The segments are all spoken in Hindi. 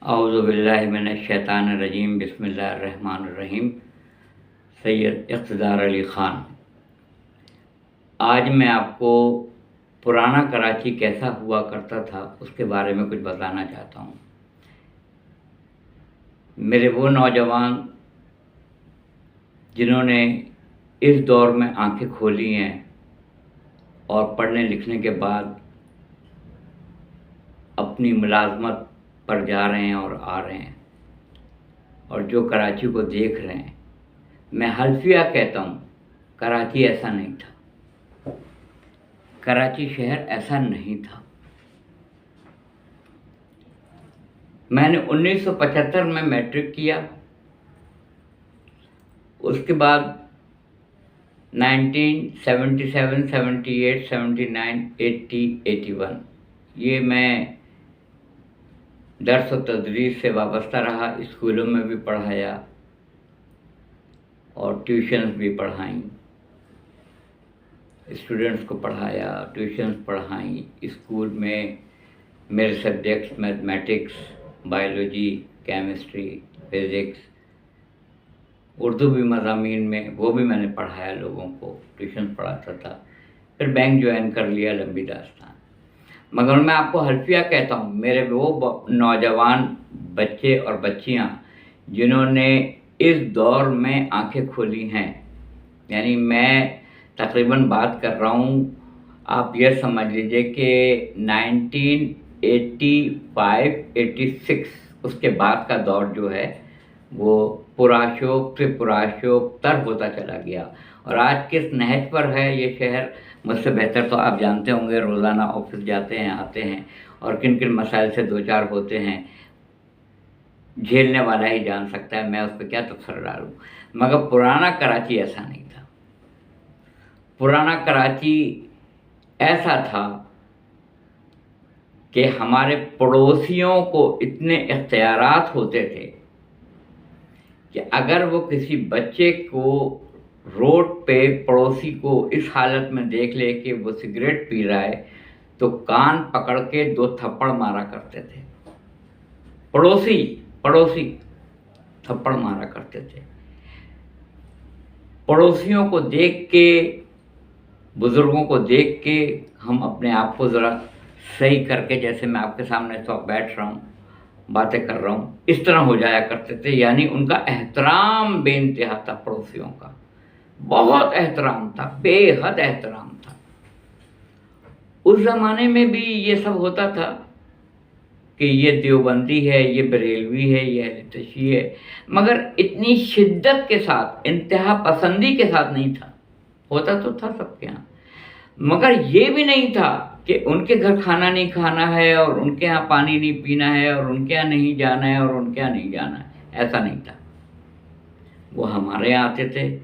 औज़ु बिल्लाहि मिनश्शैतानिर्रजीम बिस्मिल्लाहिर्रहमानिर्रहीम। सैयद इक़्तिदार अली ख़ान। आज मैं आपको पुराना कराची कैसा हुआ करता था उसके बारे में कुछ बताना चाहता हूँ। मेरे वो नौजवान जिन्होंने इस दौर में आंखें खोली हैं और पढ़ने लिखने के बाद अपनी मुलाज़मत पर जा रहे हैं और आ रहे हैं, और जो कराची को देख रहे हैं, मैं हल्फिया कहता हूँ, कराची ऐसा नहीं था। कराची शहर ऐसा नहीं था। मैंने 1975 में मैट्रिक किया। उसके बाद 1977, 78, 79, 80, 81 ये मैं दर्स व तदरीस से वाबस्ता रहा। स्कूलों में भी पढ़ाया और ट्यूशन्स भी पढ़ाई, स्टूडेंट्स को पढ़ाया, ट्यूशन्स पढ़ाई। स्कूल में मेरे subjects mathematics, biology, chemistry, physics, Urdu भी मज़ामीन में वो भी मैंने पढ़ाया, लोगों को ट्यूशन पढ़ाता था। फिर बैंक ज्वाइन कर लिया, लंबी दास्तान। मगर मैं आपको हल्फिया कहता हूँ, मेरे वो नौजवान बच्चे और बच्चियाँ जिन्होंने इस दौर में आंखें खोली हैं, यानी मैं तकरीबन बात कर रहा हूँ, आप ये समझ लीजिए कि 1985, 86 उसके बाद का दौर जो है वो पुराशोक से पुराशोक तर होता चला गया। और आज किस नहज पर है ये शहर, मुझसे बेहतर तो आप जानते होंगे। रोज़ाना ऑफिस जाते हैं, आते हैं, और किन किन मसाइल से दो चार होते हैं, झेलने वाला ही जान सकता है, मैं उस पर क्या तबसरा डालूँ। मगर पुराना कराची ऐसा नहीं था। पुराना कराची ऐसा था कि हमारे पड़ोसियों को इतने इख्तियारात होते थे कि अगर वो किसी बच्चे को रोड पे, पड़ोसी को इस हालत में देख ले कि वो सिगरेट पी रहा है, तो कान पकड़ के 2 थप्पड़ मारा करते थे। पड़ोसी थप्पड़ मारा करते थे। पड़ोसियों को देख के, बुज़ुर्गों को देख के हम अपने आप को ज़रा सही करके, जैसे मैं आपके सामने तो बैठ रहा हूँ, बातें कर रहा हूँ, इस तरह हो जाया करते थे। यानी उनका एहतराम बेइंतहा था, पड़ोसियों का बहुत एहतराम था, बेहद एहतराम था। उस ज़माने में भी ये सब होता था कि ये देवबंदी है, ये बरेलवी है, ये अहले तशय्युअ है, मगर इतनी शिद्दत के साथ, इंतहा पसंदी के साथ नहीं था। होता तो था सबके यहाँ, मगर ये भी नहीं था कि उनके घर खाना नहीं खाना है और उनके यहाँ पानी नहीं पीना है और उनके यहाँ नहीं जाना है और उनके यहाँ नहीं जाना है। ऐसा नहीं था। वो हमारे यहाँ आते थे,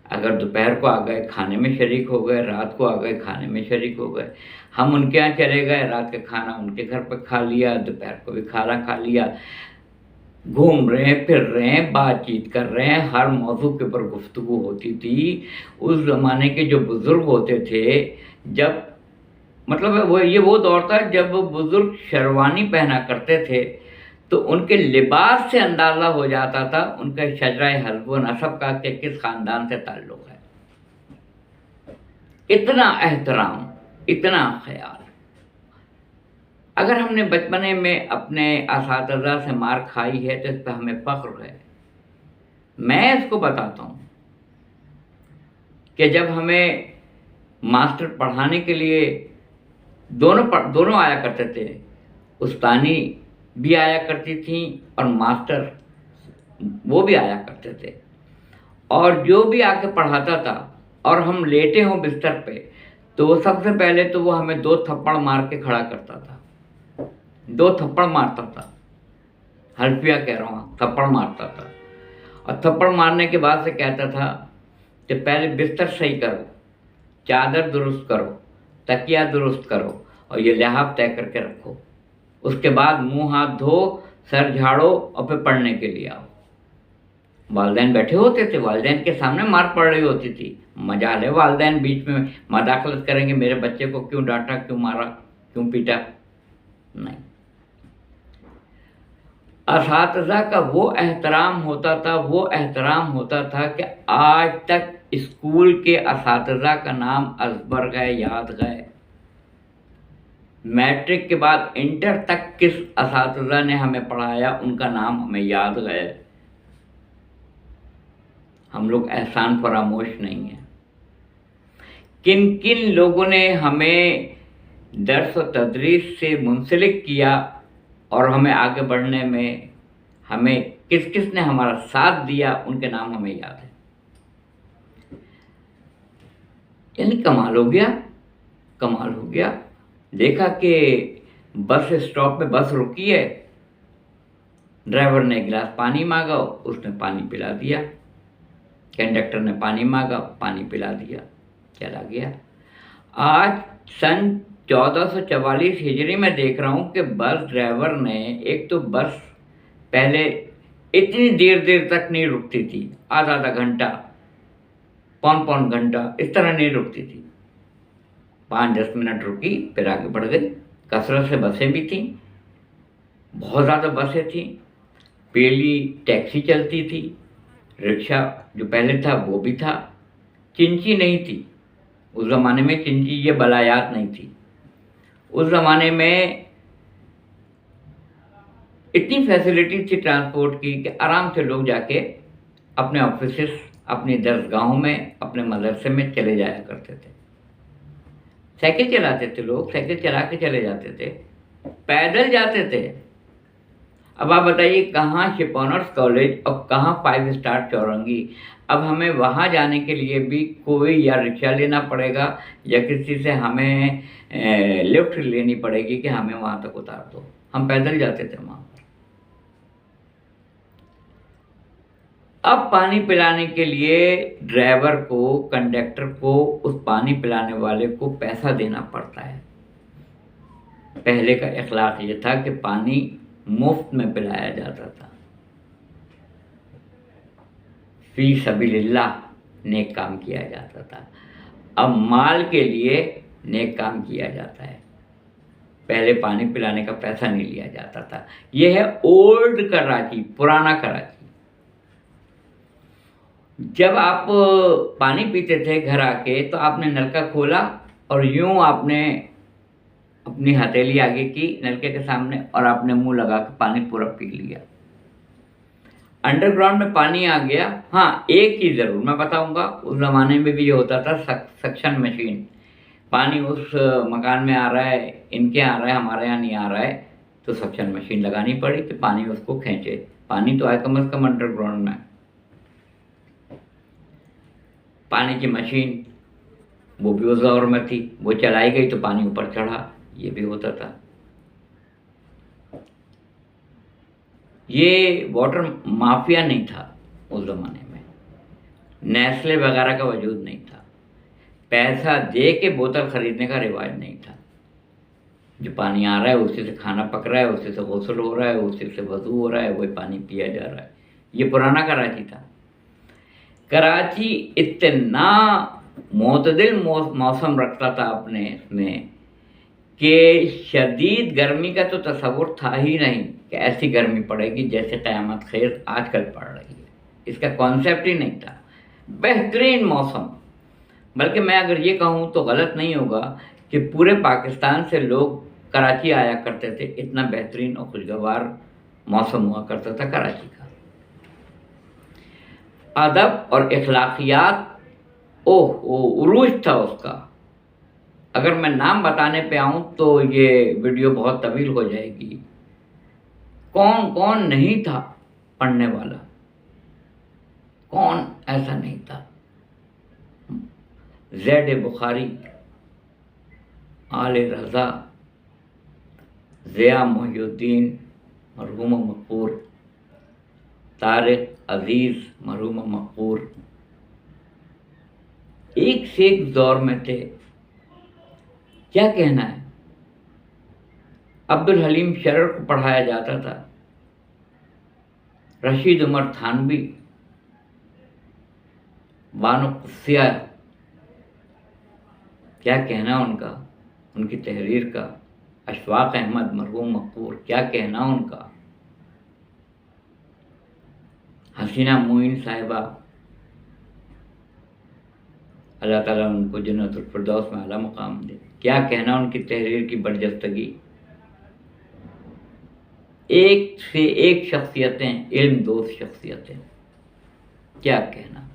अगर दोपहर को आ गए खाने में शरीक हो गए, रात को आ गए खाने में शरीक हो गए। हम उनके यहाँ चले गए, रात का खाना उनके घर पर खा लिया, दोपहर को भी खाना खा लिया। घूम रहे हैं, फिर रहे हैं, बातचीत कर रहे हैं, हर मौजू के ऊपर गुफ्तगू होती थी। उस ज़माने के जो बुज़ुर्ग होते थे, जब मतलब वो दौर था जब बुज़ुर्ग शेरवानी पहना करते थे, तो उनके लिबास से अंदाज़ा हो जाता था उनका शजरा हज़्ब व नसब का कि किस ख़ानदान से ताल्लुक़ है। इतना एहतराम, इतना ख़याल। अगर हमने बचपने में अपने असातिज़ा से मार खाई है तो इस पर हमें फ़ख्र है। मैं इसको बताता हूँ कि जब हमें मास्टर पढ़ाने के लिए दोनों आया करते थे, उस्तानी भी आया करती थी और मास्टर वो भी आया करते थे, और जो भी आके पढ़ाता था और हम लेटे हों बिस्तर पे, तो वो सबसे पहले तो वो हमें 2 थप्पड़ मार के खड़ा करता था। 2 थप्पड़ मारता था, हल्फिया कह रहा हूँ, थप्पड़ मारता था। और थप्पड़ मारने के बाद से कहता था कि पहले बिस्तर सही करो, चादर दुरुस्त करो, तकिया दुरुस्त करो और ये लिहाफ तय करके रखो। उसके बाद मुंह हाथ धो, सर झाड़ो और फिर पढ़ने के लिए आओ। वालिदैन बैठे होते थे, वालिदैन के सामने मार पड़ रही होती थी। मजाल है, वालिदैन बीच में मदाखलत करेंगे, मेरे बच्चे को क्यों डांटा, क्यों मारा, क्यों पीटा? नहीं। असातिज़ा का वो एहतराम होता था कि आज तक स्कूल के असातिज़ा का नाम अज़बर गए, याद गए। मैट्रिक के बाद इंटर तक किस असातिज़ा ने हमें पढ़ाया, उनका नाम हमें याद गए। हम लोग एहसान फरामोश नहीं हैं। किन किन लोगों ने हमें दर्स व तदरीस से मुंसलिक किया और हमें आगे बढ़ने में हमें किस किस ने हमारा साथ दिया, उनके नाम हमें याद है। यानी कमाल हो गया, कमाल हो गया। देखा कि बस स्टॉप पे बस रुकी है, ड्राइवर ने एक गिलास पानी मांगा, उसने पानी पिला दिया। कंडक्टर ने पानी मांगा, पानी पिला दिया, चला गया। आज सन 1444 हिजरी में देख रहा हूँ कि बस ड्राइवर ने, एक तो बस पहले इतनी देर देर तक नहीं रुकती थी, आधा आधा घंटा, पौन पौन घंटा, इस तरह नहीं रुकती थी। 5-10 मिनट रुकी, फिर आगे बढ़ गई। कसरत से बसें भी थीं, बहुत ज़्यादा बसें थीं, पहली टैक्सी चलती थी, रिक्शा जो पहले था वो भी था। चिंची नहीं थी उस ज़माने में, चिंची ये बलायात नहीं थी। उस ज़माने में इतनी फैसिलिटी थी ट्रांसपोर्ट की कि आराम से लोग जाके अपने ऑफिसेस, अपनी दरसगाहों में, अपने मदरसे में चले जाया करते थे। साइकिल चलाते थे लोग, साइकिल चला के चले जाते थे, पैदल जाते थे। अब आप बताइए कहाँ शिपॉनर्स कॉलेज और कहाँ 5 स्टार चौरंगी। अब हमें वहाँ जाने के लिए भी कोई या रिक्शा लेना पड़ेगा या किसी से हमें लिफ्ट लेनी पड़ेगी कि हमें वहाँ तक उतार दो। हम पैदल जाते थे वहाँ पर। अब पानी पिलाने के लिए ड्राइवर को, कंडक्टर को, उस पानी पिलाने वाले को पैसा देना पड़ता है। पहले का इखलाक ये था कि पानी मुफ्त में पिलाया जाता था। फी सबीलिल्लाह नेक काम किया जाता था। अब माल के लिए नेक काम किया जाता है। पहले पानी पिलाने का पैसा नहीं लिया जाता था। यह है ओल्ड कराची, पुराना कराची। जब आप पानी पीते थे घर आके तो आपने नलका खोला और यूं आपने अपनी हथेली आगे की नलके के सामने और आपने मुंह लगा के पानी पूरा पी लिया। अंडरग्राउंड में पानी आ गया। हाँ, एक चीज़ ज़रूर मैं बताऊंगा, उस ज़माने में भी ये होता था, सक्शन मशीन। पानी उस मकान में आ रहा है, इनके आ रहा है, हमारे यहाँ नहीं आ रहा है, तो सक्शन मशीन लगानी पड़ी कि पानी उसको खींचे। पानी तो आए कम से कम अंडरग्राउंड में। पानी की मशीन वो भी उस दौर में थी, वो चलाई गई तो पानी ऊपर चढ़ा, ये भी होता था। ये वाटर माफिया नहीं था उस ज़माने में, नेस्ले वगैरह का वजूद नहीं था, पैसा दे के बोतल ख़रीदने का रिवाज नहीं था। जो पानी आ रहा है उसी से खाना पक रहा है, उसी से गुस्ल हो रहा है, उसी से वज़ू हो रहा है, वही पानी पिया जा रहा है। ये पुराना कराची था। कराची इतना मोतदिल मौसम रखता था अपने इसमें कि शदीद गर्मी का तो तसव्वुर था ही नहीं कि ऐसी गर्मी पड़ेगी जैसे क़यामत खैर आजकल पड़ रही है। इसका कॉन्सेप्ट ही नहीं था। बेहतरीन मौसम, बल्कि मैं अगर ये कहूँ तो गलत नहीं होगा कि पूरे पाकिस्तान से लोग कराची आया करते थे। इतना बेहतरीन और खुशगवार मौसम हुआ करता था कराची का। अदब और अखलाकियात, उरूज था उसका। अगर मैं नाम बताने पे आऊँ तो ये वीडियो बहुत तवील हो जाएगी। कौन कौन नहीं था पढ़ने वाला, कौन ऐसा नहीं था। ज़ैद बुखारी, आले रज़ा, ज़िया मोहिउद्दीन मरहूम मक़बूर, तारिक अज़ीज़ मरहूम मक़बूर, एक से एक दौर में थे। क्या कहना है। अब्दुल हलीम शरर को पढ़ाया जाता था, रशीद उमर थानवी, बानो कुस्सिया, क्या कहना उनका, उनकी तहरीर का। अशफाक अहमद मरहूम मक़बूर, क्या कहना उनका। हसीना मोइन साहिबा, अल्लाह ताला उनको जन्नतुल फिरदौस में आला मकाम दे। क्या कहना उनकी तहरीर की बरजस्तगी। एक से एक शख्सियतें, इल्म दोस्त शख्सियतें, क्या कहना।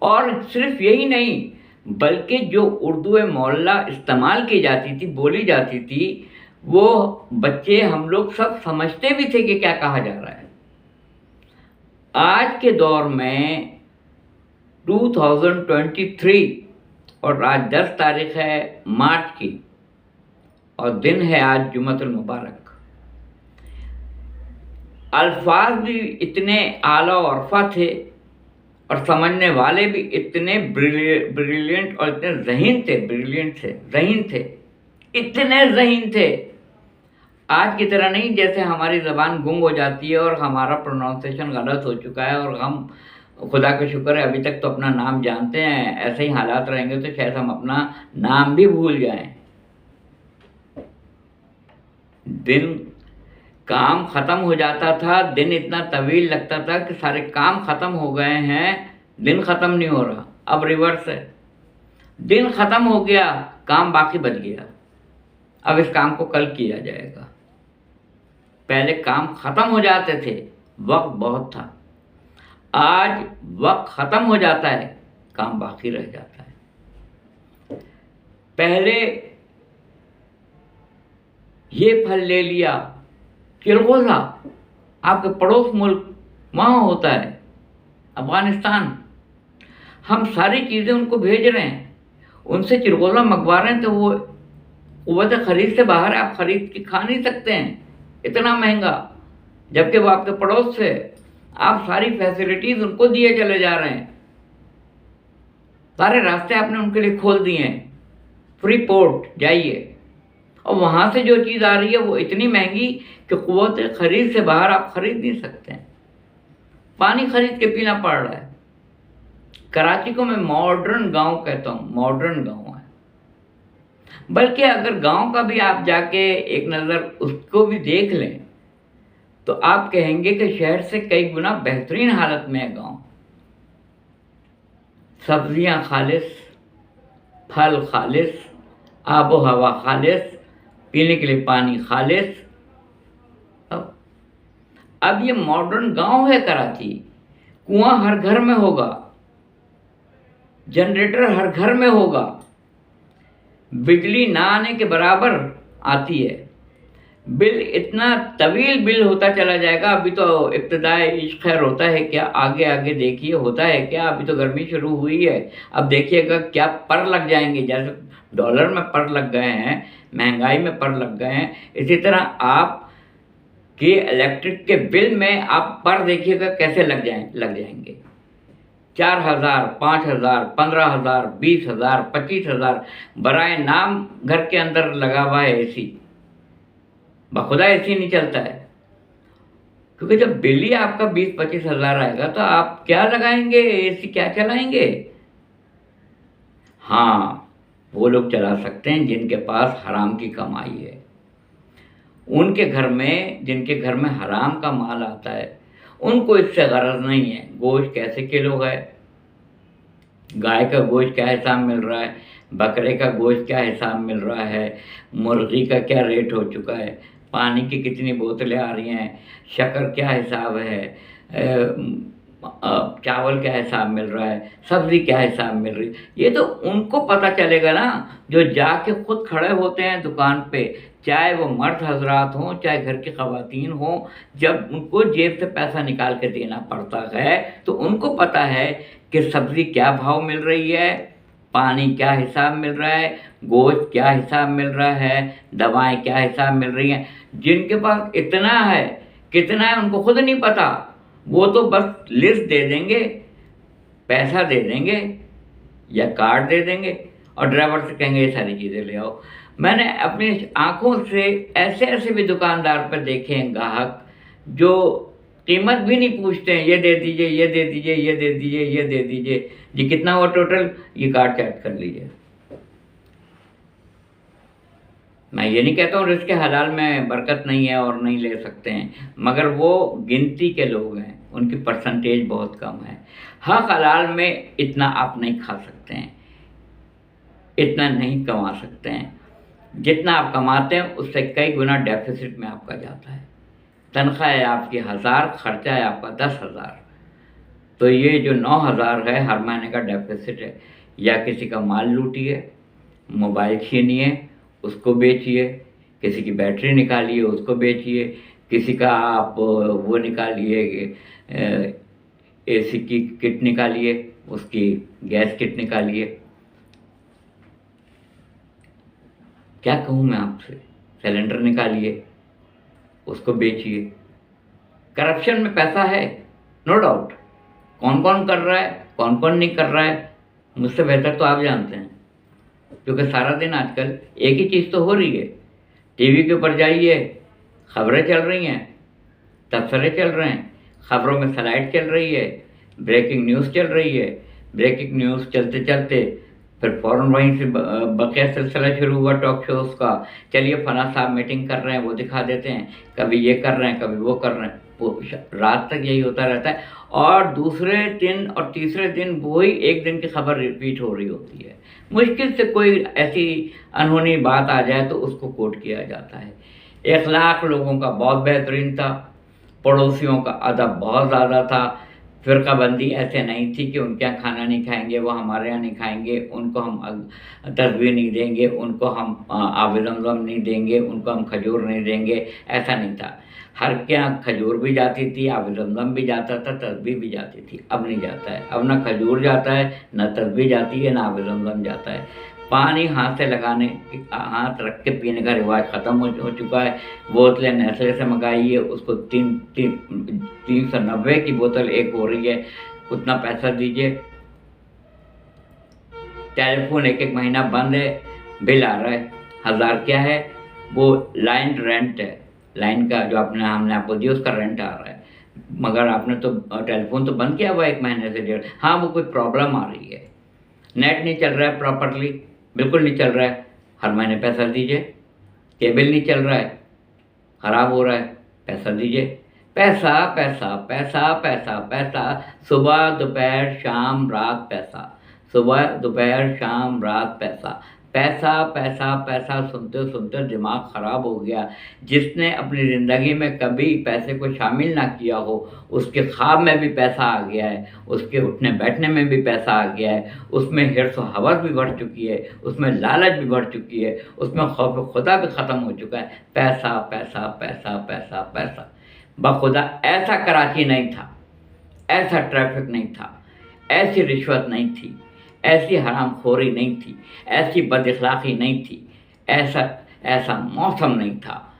और सिर्फ यही नहीं, बल्कि जो उर्दू मोहल्ला इस्तेमाल की जाती थी, बोली जाती थी, वो बच्चे हम लोग सब समझते भी थे कि क्या कहा जा रहा है। आज के दौर में 2023 और आज 10 तारीख है मार्च की, और दिन है आज जुम्मतुल मुबारक। अल्फाज भी इतने आला और अरफा थे और समझने वाले भी इतने ब्रिलियंट और इतने ज़हीन थे, ब्रिलियंट थे, ज़हीन थे, इतने ज़हीन थे। आज की तरह नहीं जैसे हमारी ज़बान गुम हो जाती है और हमारा प्रोनाउंसिएशन गलत हो चुका है और हम, खुदा का शुक्र है, अभी तक तो अपना नाम जानते हैं। ऐसे ही हालात रहेंगे तो शायद हम अपना नाम भी भूल जाएं। दिन काम ख़त्म हो जाता था, दिन इतना तवील लगता था कि सारे काम ख़त्म हो गए हैं, दिन ख़त्म नहीं हो रहा। अब रिवर्स है, दिन ख़त्म हो गया, काम बाकी बच गया, अब इस काम को कल किया जाएगा। पहले काम ख़त्म हो जाते थे, वक्त बहुत था। आज वक्त ख़त्म हो जाता है, काम बाकी रह जाता है। पहले ये फल ले लिया, चिलगोज़ा आपके पड़ोस मुल्क वहाँ होता है, अफ़गानिस्तान, हम सारी चीज़ें उनको भेज रहे हैं, उनसे चिलगोज़ा मंगवा रहे हैं, तो वो क़ुव्वत ख़रीद से बाहर है, आप ख़रीद के खा नहीं सकते हैं, इतना महंगा, जबकि वो आपके पड़ोस से, आप सारी फैसिलिटीज़ उनको दिए चले जा रहे हैं, सारे रास्ते आपने उनके लिए खोल दिए हैं, फ्री पोर्ट जाइए, और वहाँ से जो चीज़ आ रही है वो इतनी महंगी कि क़ुव्वत ख़रीद से बाहर आप ख़रीद नहीं सकते हैं, पानी ख़रीद के पीना पड़ रहा है। कराची को मैं मॉडर्न गांव कहता हूँ, मॉडर्न गांव है। बल्कि अगर गांव का भी आप जाके एक नज़र उसको भी देख लें तो आप कहेंगे कि शहर से कई गुना बेहतरीन हालत में है गांव। सब्जियां खालिस, फल खालिस, आबो हवा खालिस, पीने के लिए पानी खालिस। अब ये मॉडर्न गांव है कराची। कुआं हर घर में होगा, जनरेटर हर घर में होगा, बिजली ना आने के बराबर आती है, बिल इतना तवील बिल होता चला जाएगा। अभी तो इब्तिदाई इश्क खैर होता है क्या, आगे आगे देखिए होता है क्या। अभी तो गर्मी शुरू हुई है, अब देखिएगा क्या पर लग जाएंगे। जैसे डॉलर में पर लग गए हैं, महंगाई में पर लग गए हैं, इसी तरह आप के इलेक्ट्रिक के बिल में आप पर देखिएगा कैसे लग जाएंगे। 4,000, 5,000, 15,000, 20,000, 25,000, बराए नाम घर के अंदर लगा हुआ है एसी, बखुदा एसी नहीं चलता है, क्योंकि जब बिल ही आपका 20-25 हज़ार आएगा तो आप क्या लगाएंगे, एसी क्या चलाएंगे। हाँ, वो लोग चला सकते हैं जिनके पास हराम की कमाई है। उनके घर में, जिनके घर में हराम का माल आता है, उनको इससे गरज नहीं है गोश्त कैसे किलो है, गाय का गोश्त क्या हिसाब मिल रहा है, बकरे का गोश्त क्या हिसाब मिल रहा है, मुर्गी का क्या रेट हो चुका है, पानी की कितनी बोतलें आ रही हैं, शक्कर क्या हिसाब है, चावल क्या हिसाब मिल रहा है, सब्ज़ी क्या हिसाब मिल रही है। ये तो उनको पता चलेगा ना जो जाके खुद खड़े होते हैं दुकान पे, चाहे वो मर्द हजरात हों चाहे घर की ख़वातीन हों। जब उनको जेब से पैसा निकाल के देना पड़ता है तो उनको पता है कि सब्ज़ी क्या भाव मिल रही है, पानी क्या हिसाब मिल रहा है, गोश्त क्या हिसाब मिल रहा है, दवाएं क्या हिसाब मिल रही हैं। जिनके पास इतना है, कितना है उनको खुद नहीं पता, वो तो बस लिस्ट दे देंगे, पैसा दे देंगे या कार्ड दे देंगे और ड्राइवर से कहेंगे ये सारी चीज़ें ले आओ। मैंने अपनी आंखों से ऐसे ऐसे भी दुकानदार पर देखे हैं ग्राहक जो कीमत भी नहीं पूछते हैं, ये दे दीजिए, ये दे दीजिए, ये दे दीजिए, ये दे दीजिए जी, कितना हुआ टोटल, ये कार्ड चैट कर लीजिए। मैं ये नहीं कहता हूँ रिज़्क़ हलाल में बरकत नहीं है और नहीं ले सकते हैं, मगर वो गिनती के लोग हैं, उनकी परसेंटेज बहुत कम है। हक हलाल में इतना आप नहीं खा सकते हैं, इतना नहीं कमा सकते हैं। जितना आप कमाते हैं उससे कई गुना डेफ़िसिट में आपका जाता है। तनख्वाह है आपकी 1000, खर्चा है आपका 10,000, तो ये जो 9,000 है हर महीने का डेफ़िसिट है। या किसी का माल लूटिए, मोबाइल छीनिए, उसको बेचिए, किसी की बैटरी निकालिए, उसको बेचिए, किसी का आप वो निकालिए, एसी की किट निकालिए, उसकी गैस किट निकालिए। क्या कहूँ मैं आपसे, सिलेंडर निकालिए, उसको बेचिए। करप्शन में पैसा है, नो डाउट। कौन कौन कर रहा है, कौन कौन नहीं कर रहा है, मुझसे बेहतर तो आप जानते हैं, क्योंकि सारा दिन आजकल एक ही चीज़ तो हो रही है। टीवी के ऊपर जाइए, खबरें चल रही हैं, तबसरे चल रहे हैं, खबरों में स्लाइड चल रही है, ब्रेकिंग न्यूज़ चल रही है। ब्रेकिंग न्यूज़ चलते चलते फिर फ़ौरन वहीं से बक़िया सिलसिला शुरू हुआ टॉक शोज़ का। चलिए फलां साहब मीटिंग कर रहे हैं, वो दिखा देते हैं, कभी ये कर रहे हैं, कभी वो कर रहे हैं। वो रात तक यही होता रहता है और दूसरे दिन और तीसरे दिन वही एक दिन की खबर रिपीट हो रही होती है। मुश्किल से कोई ऐसी अनहोनी बात आ जाए तो उसको कोट किया जाता है। इखलाक लोगों का बहुत बेहतरीन था, पड़ोसियों का अदब बहुत ज़्यादा था। फ़िरक़ाबंदी ऐसे नहीं थी कि उनके यहाँ खाना नहीं खाएंगे, वो हमारे यहाँ नहीं खाएंगे, उनको हम तस्बीह नहीं देंगे, उनको हम आब ज़मज़म नहीं देंगे, उनको हम खजूर नहीं देंगे, ऐसा नहीं था। हर के यहाँ खजूर भी जाती थी, आब ज़मज़म भी जाता था, तस्बीह भी जाती थी। अब नहीं जाता है, अब ना खजूर जाता है, ना तस्बीह जाती है, ना आब ज़मज़म जाता है। पानी हाथ से लगाने, हाथ रख के पीने का रिवाज ख़त्म हो चुका है। बोतलें नेस्ले से मंगाइए, उसको 390 की बोतल एक हो रही है, उतना पैसा दीजिए। टेलीफोन एक महीना बंद है, बिल आ रहा है 1000। क्या है वो? लाइन रेंट है, लाइन का जो हमने आपको दिया उसका रेंट आ रहा है, मगर आपने तो टेलीफोन तो बंद किया हुआ 1 महीने से 1.5। हाँ, वो कोई प्रॉब्लम आ रही है, नेट नहीं चल रहा है प्रॉपरली, बिल्कुल नहीं चल रहा है, हर महीने पैसा दीजिए। केबल नहीं चल रहा है, ख़राब हो रहा है, पैसा दीजिए। पैसा पैसा पैसा पैसा पैसा, सुबह दोपहर शाम रात पैसा, सुबह दोपहर शाम रात पैसा, पैसा पैसा पैसा सुनते सुनते दिमाग ख़राब हो गया। जिसने अपनी ज़िंदगी में कभी पैसे को शामिल ना किया हो, उसके ख्वाब में भी पैसा आ गया है, उसके उठने बैठने में भी पैसा आ गया है, उसमें हिर्स व हवस भी बढ़ चुकी है, उसमें लालच भी बढ़ चुकी है, उसमें खौफ खुदा भी ख़त्म हो चुका है। पैसा पैसा पैसा पैसा पैसा, बखुदा ऐसा कराची नहीं था, ऐसा ट्रैफिक नहीं था, ऐसी रिश्वत नहीं थी, ऐसी हरामखोरी नहीं थी, ऐसी बदअखलाक़ी नहीं थी, ऐसा मौसम नहीं था,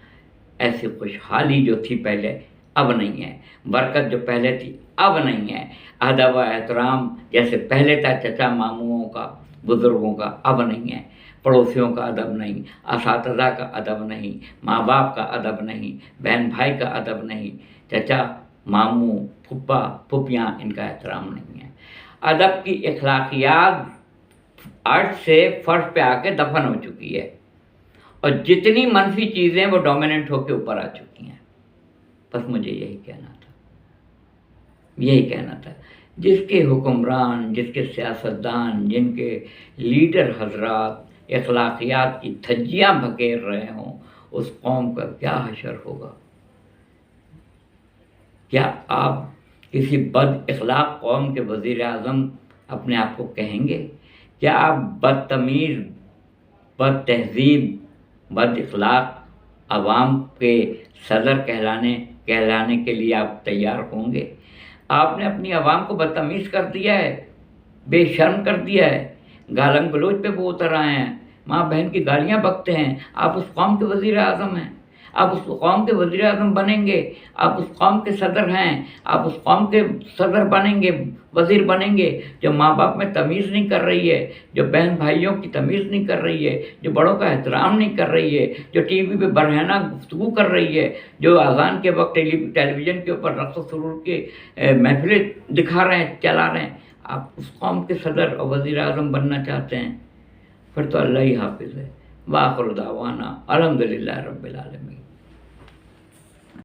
ऐसी खुशहाली जो थी पहले अब नहीं है, बरकत जो पहले थी अब नहीं है, अदब व एहतराम जैसे पहले था चचा मामूओं का, बुज़ुर्गों का, अब नहीं है। पड़ोसियों का अदब नहीं, असातिज़ा का अदब नहीं, माँ बाप का अदब नहीं, बहन भाई का अदब नहीं, चचा मामू फुप्पा फुप्पियाँ, इनका एहतराम नहीं है। अदब की अखलाकियात अर्थ से फर्श पे आके दफन हो चुकी है और जितनी मनफी चीज़ें वो डोमिनेंट होकर ऊपर आ चुकी हैं। बस मुझे यही कहना था। जिसके हुक्मरान, जिसके सियासतदान, जिनके लीडर हजरात अखलाकियात की धज्जियाँ बखेर रहे हों, उस कौम का क्या हशर होगा? क्या आप किसी बद अखलाक कौम के वज़ीर आज़म अपने आप को कहेंगे? क्या आप बदतमीज़, बद तहज़ीब, बद अखलाक अवाम के सदर कहलाने के लिए आप तैयार होंगे? आपने अपनी आवाम को बदतमीज़ कर दिया है, बेशर्म कर दिया है, गालम गलोच पे वो उतर आए हैं, माँ बहन की गालियाँ बकते हैं। आप उस कौम के वज़ीर आज़म हैं, आप उस कौम के वज़ीर आज़म बनेंगे, आप उस कौम के सदर हैं, आप उस कौम के सदर बनेंगे, वज़ीर बनेंगे जो माँ बाप में तमीज़ नहीं कर रही है, जो बहन भाइयों की तमीज़ नहीं कर रही है, जो बड़ों का एहतराम नहीं कर रही है, जो टीवी पे बरहना गुफ्तगू कर रही है, जो अज़ान के वक्त टेलीविज़न के ऊपर रक़्स सुरूर के महफ़िलें दिखा रहे हैं, चला रहे हैं। आप उस कौम के सदर और वज़ीर आज़म बनना चाहते हैं, फिर तो अल्लाह ही हाफ़िज़ है। व आखिर दावाना अल्हम्दुलिल्लाह रब्बिल आलमीन।